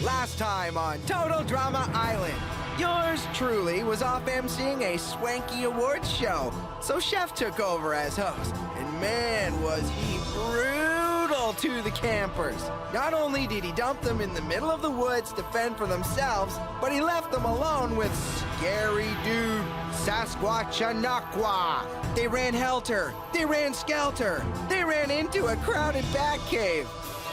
Last time on Total Drama Island, yours truly was off emceeing a swanky awards show, so Chef took over as host, and man, was he brutal to the campers. Not only did he dump them in the middle of the woods to fend for themselves, but he left them alone with Scary Dude Sasquatchanaqua. They ran helter, they ran skelter, they ran into a crowded bat cave.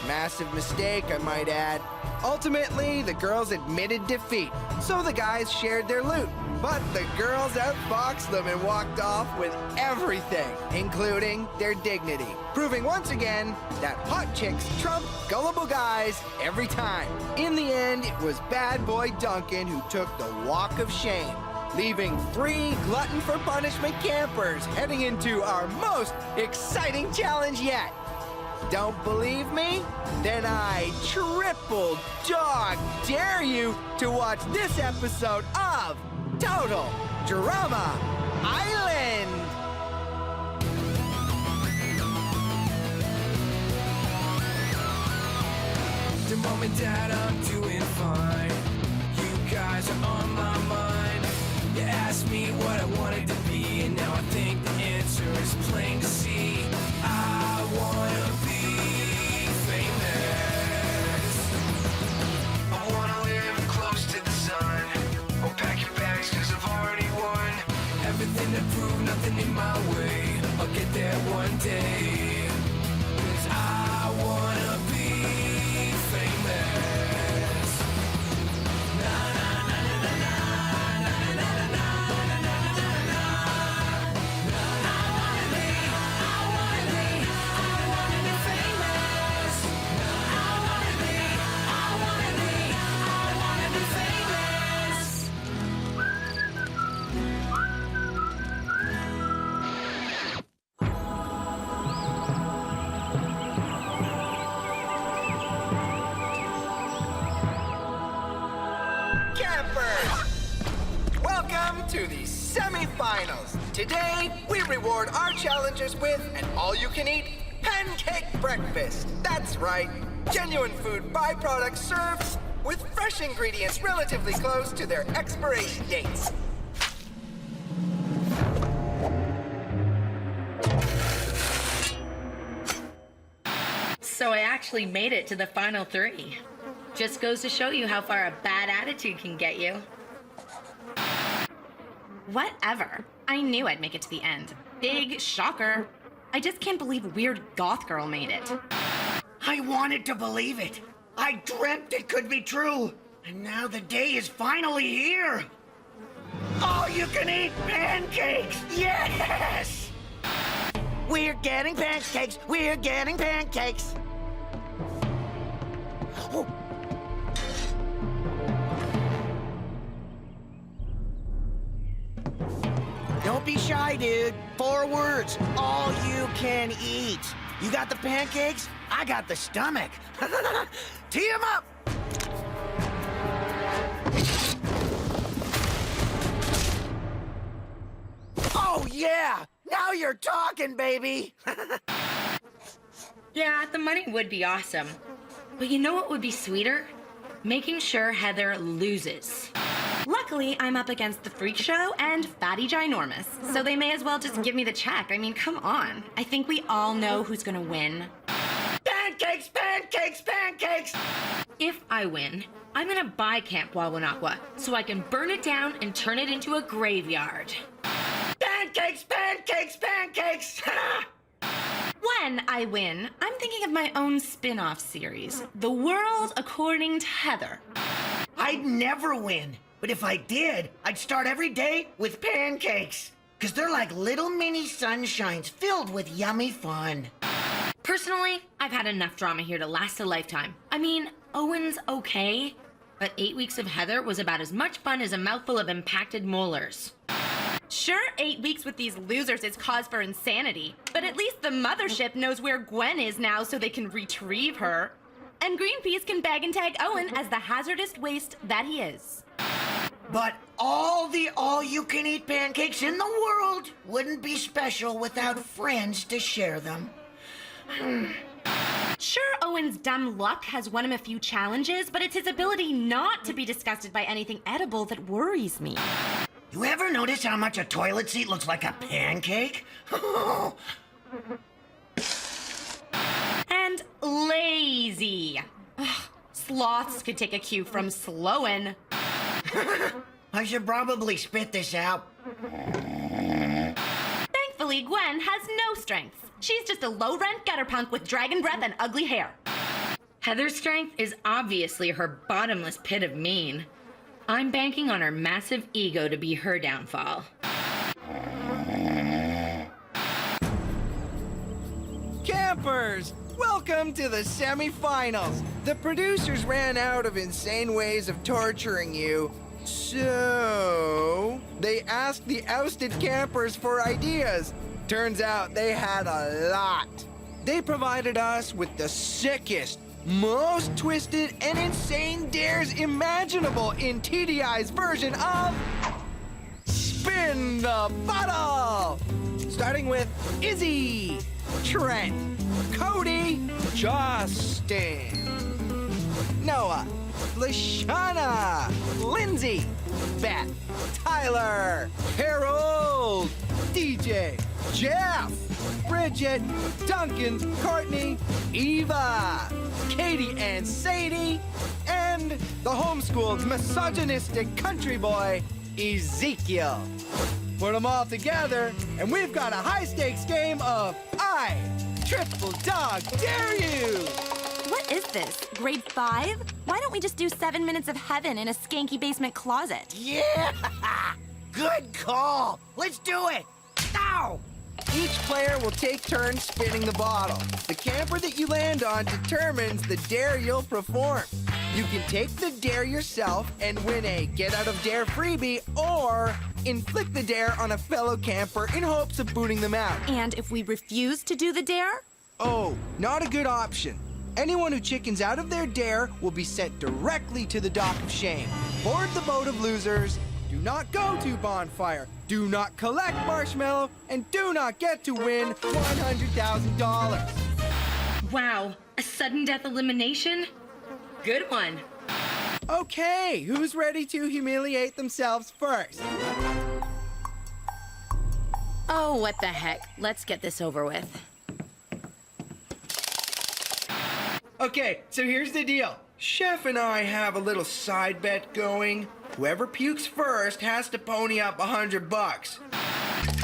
Massive mistake, I might add. Ultimately, the girls admitted defeat, so the guys shared their loot. But the girls outfoxed them and walked off with everything, including their dignity, proving once again that hot chicks trump gullible guys every time. In the end, it was bad boy Duncan who took the walk of shame, leaving 3 glutton for punishment campers heading into our most exciting challenge yet. Don't believe me? Then I triple dog dare you to watch this episode of Total Drama Island! The mom and dad, I'm doing fine. You guys are on my mind. You asked me what I wanted to be, and now I think the answer is plain to see. I wanna be famous. I wanna live close to the sun. I'll pack your bags 'cause I've already won. Everything to prove, nothing in my way. I'll get there one day. 'Cause I wanna be famous. Na na na na na na na na na na na na na. I wanna be famous. I wanna be famous. Campers! Welcome to the semifinals. Today, we reward our challengers with an all-you-can-eat pancake breakfast. That's right, genuine food byproducts served with fresh ingredients relatively close to their expiration dates. So I actually made it to the final 3. Just goes to show you how far a bad attitude can get you. Whatever. I knew I'd make it to the end. Big shocker. I just can't believe a weird goth girl made it. I wanted to believe it. I dreamt it could be true. And now the day is finally here. All you can eat pancakes! Yes! We're getting pancakes! We're getting pancakes! Oh. Don't be shy, dude. 4 words. All you can eat. You got the pancakes? I got the stomach. Tee 'em up! Oh, yeah! Now you're talking, baby! Yeah, the money would be awesome. But you know what would be sweeter? Making sure Heather loses. Luckily, I'm up against the Freak Show and Fatty Ginormous, so they may as well just give me the check. I mean, come on. I think we all know who's gonna win. Pancakes, pancakes, pancakes! If I win, I'm gonna buy Camp Wawanakwa so I can burn it down and turn it into a graveyard. Pancakes, pancakes, pancakes! When I win, I'm thinking of my own spin-off series, The World According to Heather. I'd never win, but if I did, I'd start every day with pancakes. 'Cause they're like little mini sunshines filled with yummy fun. Personally, I've had enough drama here to last a lifetime. I mean, Owen's okay, but 8 weeks of Heather was about as much fun as a mouthful of impacted molars. Sure, 8 weeks with these losers is cause for insanity, but at least the mothership knows where Gwen is now so they can retrieve her. And Greenpeace can bag and tag Owen as the hazardous waste that he is. But all the all-you-can-eat pancakes in the world wouldn't be special without friends to share them. Sure, Owen's dumb luck has won him a few challenges, but it's his ability not to be disgusted by anything edible that worries me. You ever notice how much a toilet seat looks like a pancake? And lazy. Ugh, sloths could take a cue from Sloan. I should probably spit this out. Thankfully, Gwen has no strengths. She's just a low-rent gutter punk with dragon breath and ugly hair. Heather's strength is obviously her bottomless pit of mean. I'm banking on her massive ego to be her downfall. Campers, welcome to the semifinals. The producers ran out of insane ways of torturing you, so they asked the ousted campers for ideas. Turns out they had a lot. They provided us with the sickest, most twisted, and insane dares imaginable in TDI's version of Spin the Bottle! Starting with Izzy, Trent, Cody, Justin, Noah, Lashana, Lindsay, Beth, Tyler, Harold, DJ, Jeff, Bridget, Duncan, Courtney, Eva, Katie and Sadie, and the homeschooled misogynistic country boy, Ezekiel. Put them all together, and we've got a high-stakes game of I Triple Dog Dare You! What is this, grade 5? Why don't we just do 7 minutes of heaven in a skanky basement closet? Yeah! Good call! Let's do it! Ow! Each player will take turns spinning the bottle. The camper that you land on determines the dare you'll perform. You can take the dare yourself and win a Get Out of Dare freebie, or inflict the dare on a fellow camper in hopes of booting them out. And if we refuse to do the dare? Oh, not a good option. Anyone who chickens out of their dare will be sent directly to the dock of shame. Board the boat of losers. Do not go to Bonfire. Do not collect marshmallow, and do not get to win $100,000. Wow, a sudden death elimination? Good one. Okay, who's ready to humiliate themselves first? Oh, what the heck. Let's get this over with. Okay, so here's the deal. Chef and I have a little side bet going. Whoever pukes first has to pony up $100.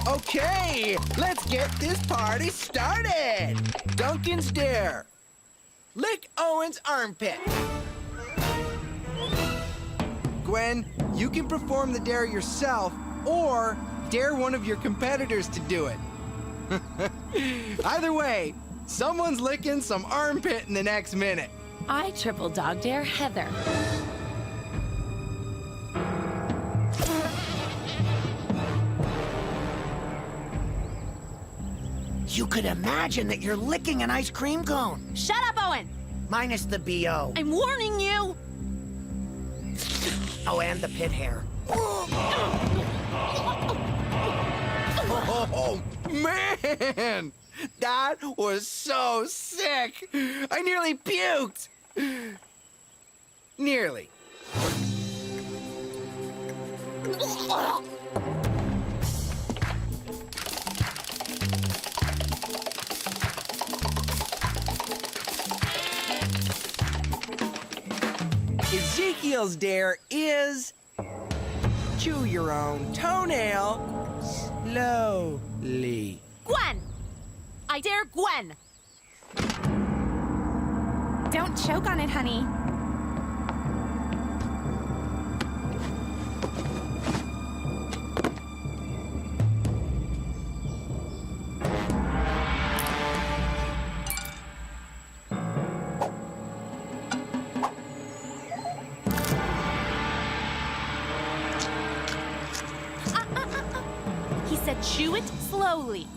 Okay, let's get this party started. Duncan's dare. Lick Owen's armpit. Gwen, you can perform the dare yourself or dare one of your competitors to do it. Either way, someone's licking some armpit in the next minute. I triple dog dare Heather. You could imagine that you're licking an ice cream cone. Shut up, Owen! Minus the BO. I'm warning you! Oh, and the pit hair. Oh, man! That was so sick! I nearly puked! Nearly. Ezekiel's dare is chew your own toenail slowly. Gwen! I dare Gwen! Don't choke on it, honey. He said chew it slowly.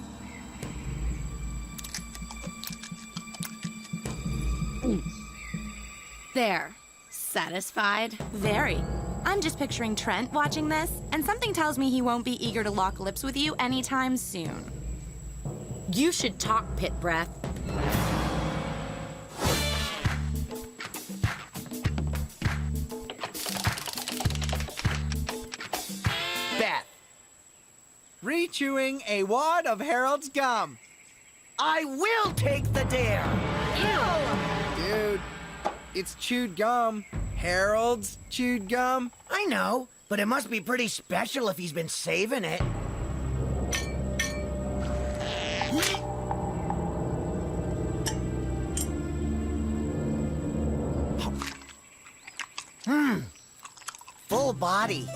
There. Satisfied? Very. I'm just picturing Trent watching this, and something tells me he won't be eager to lock lips with you anytime soon. You should talk, Pit Breath. chewing a wad of Harold's gum. I will take the dare. Dude, it's chewed gum. Harold's chewed gum. I know, but it must be pretty special if he's been saving it. Full body.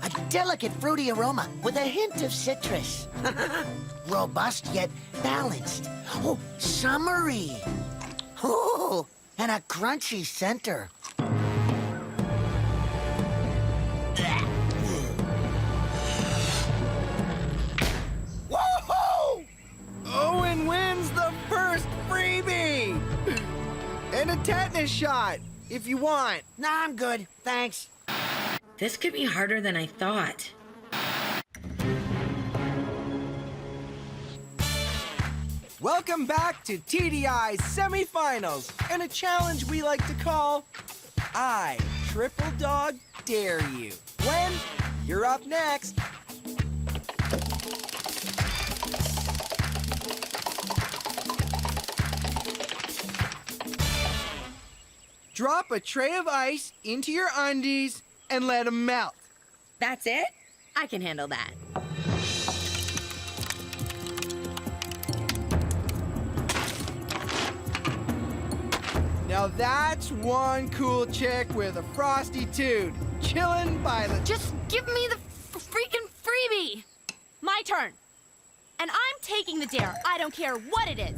A delicate fruity aroma with a hint of citrus. Robust yet balanced. Oh, summery. Oh, and a crunchy center. Woohoo! Owen wins the first freebie! And a tetanus shot, if you want. Nah, I'm good. Thanks. This could be harder than I thought. Welcome back to TDI's semifinals and a challenge we like to call I Triple Dog Dare You. Gwen, you're up next. Drop a tray of ice into your undies and let them melt. That's it? I can handle that. Now that's one cool chick with a frosty toot, chillin' by the... Just give me the freaking freebie. My turn. And I'm taking the dare. I don't care what it is.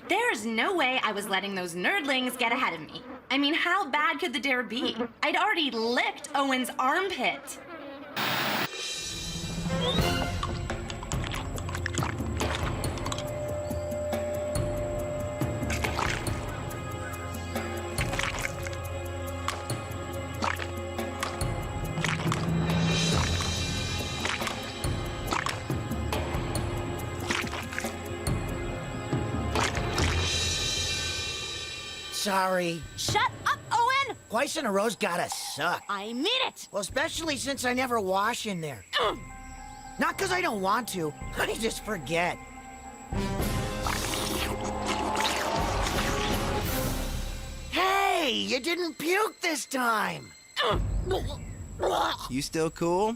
There's no way I was letting those nerdlings get ahead of me. I mean, how bad could the dare be? I'd already licked Owen's armpit. Sorry. Shut up, Owen! Twice in a row's gotta suck. I mean it! Well, especially since I never wash in there. Not because I don't want to. I just forget. Hey, you didn't puke this time. You still cool?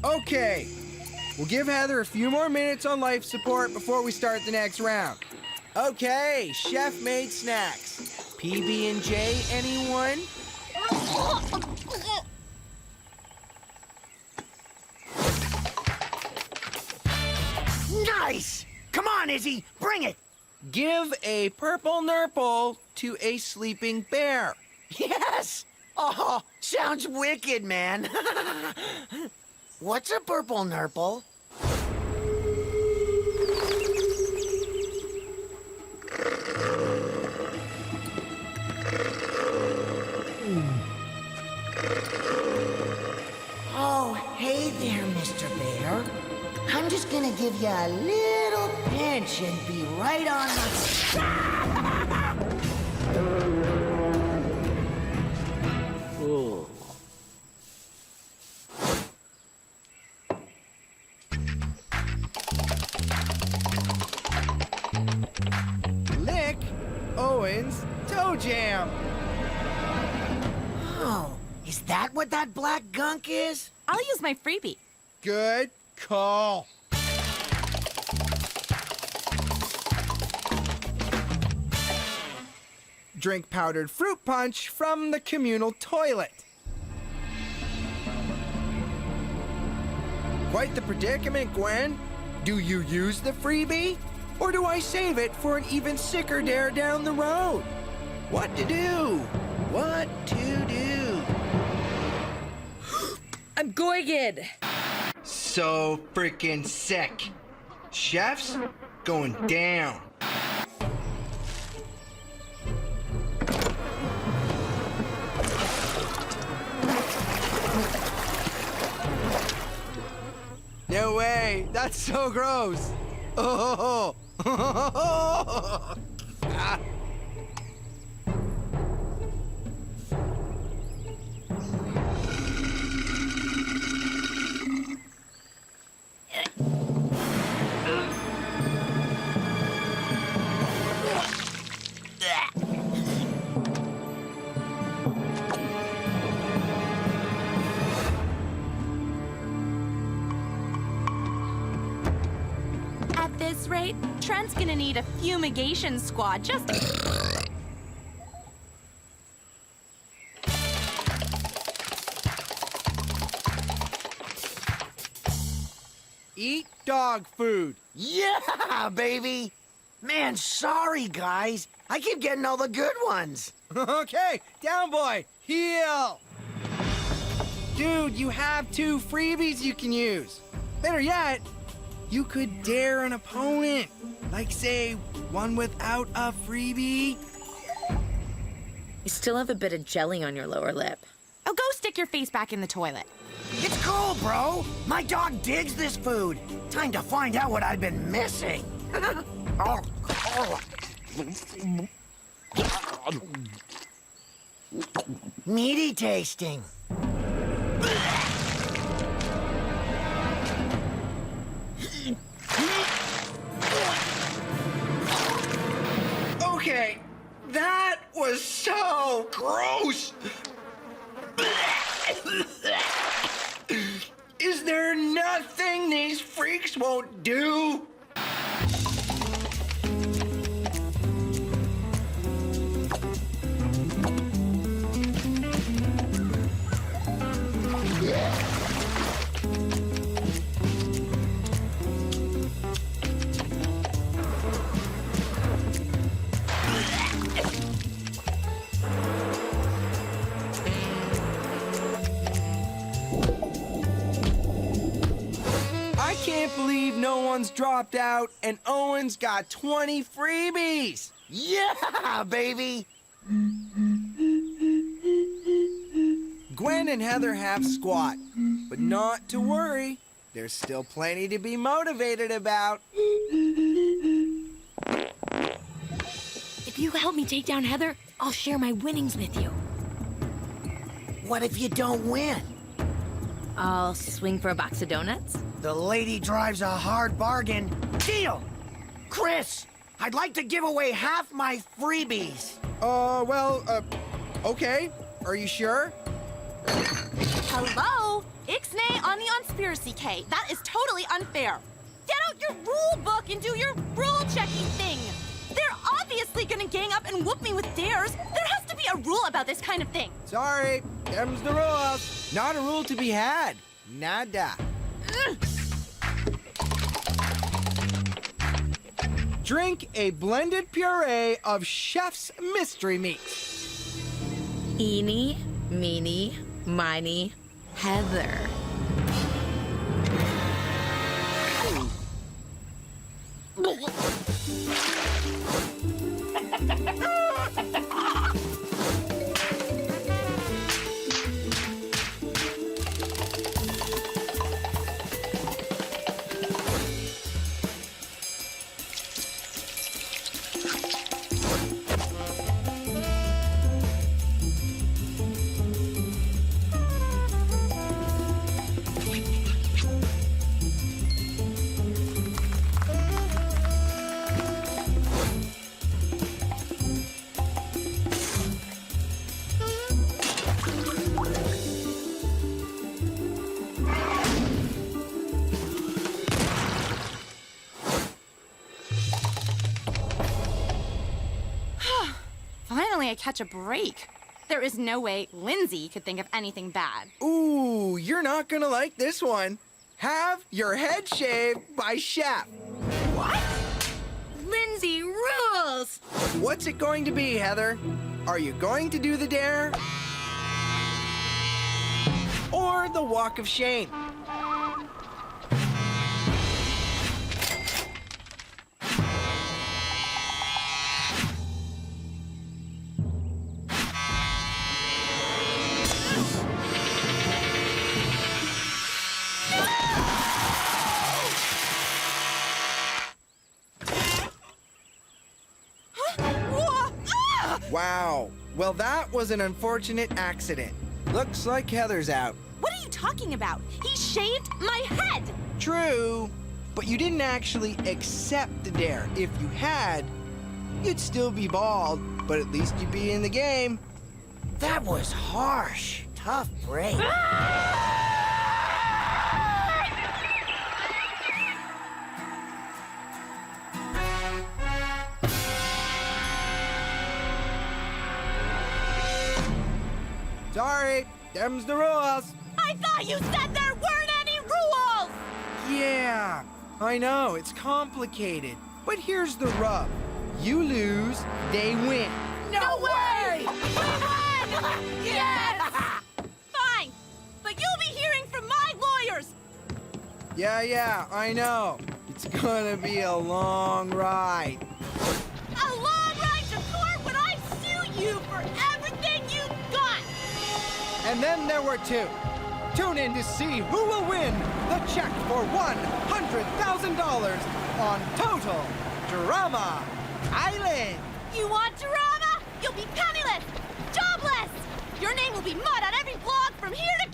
Okay. We'll give Heather a few more minutes on life support before we start the next round. Okay, chef-made snacks. PB&J, anyone? Nice! Come on, Izzy, bring it! Give a purple nurple to a sleeping bear. Yes! Oh, sounds wicked, man. What's a purple nurple? Oh, hey there, Mr. Bear. I'm just gonna give you a little pinch and be right on the... Ooh. Lick Owen's toe jam. Oh, is that what that black gunk is? I'll use my freebie. Good call. Drink powdered fruit punch from the communal toilet. Quite the predicament, Gwen. Do you use the freebie? Or do I save it for an even sicker dare down the road? What to do? What to do? I'm going. So freaking sick. Chef's going down. No way. That's so gross. Oh, At this rate, Trent's gonna need a fumigation squad just... Eat dog food. Yeah, baby! Man, sorry, guys. I keep getting all the good ones. Okay, down boy, heal. Dude, you have 2 freebies you can use. Better yet, you could dare an opponent. Like, say, one without a freebie. You still have a bit of jelly on your lower lip. Oh, go stick your face back in the toilet. It's cool, bro. My dog digs this food. Time to find out what I've been missing. Meaty tasting. Okay, that was so gross. Is there nothing these freaks won't do? I can't believe no one's dropped out and Owen's got 20 freebies. Yeah, baby! Gwen and Heather have squat, but not to worry. There's still plenty to be motivated about. If you help me take down Heather, I'll share my winnings with you. What if you don't win? I'll swing for a box of donuts. The lady drives a hard bargain. Deal! Chris, I'd like to give away half my freebies. Okay. Are you sure? Hello? Ixnay on the Conspiracy K. That is totally unfair. Get out your rule book and do your rule-checking thing. They're obviously gonna gang up and whoop me with dares. There has to be a rule about this kind of thing. Sorry, them's the rules. Not a rule to be had. Nada. Drink a blended puree of Chef's Mystery Meats. Eeny, meeny, miny, Heather. Finally, I catch a break. There is no way Lindsay could think of anything bad. Ooh, you're not gonna like this one. Have your head shaved by Chef. What? Lindsay rules! What's it going to be, Heather? Are you going to do the dare? Or the walk of shame? Well, that was an unfortunate accident. Looks like Heather's out. What are you talking about? He shaved my head! True, but you didn't actually accept the dare. If you had, you'd still be bald, but at least you'd be in the game. That was harsh. Tough break. Sorry, them's the rules. I thought you said there weren't any rules! Yeah, I know, it's complicated. But here's the rub. You lose, they win. No way! We won! Yes! Fine, but you'll be hearing from my lawyers! Yeah, I know. It's gonna be a long ride. A long ride to court when I sue you for everything you've got! And then there were two. Tune in to see who will win the check for $100,000 on Total Drama Island. You want drama? You'll be penniless, jobless! Your name will be mud on every blog from here to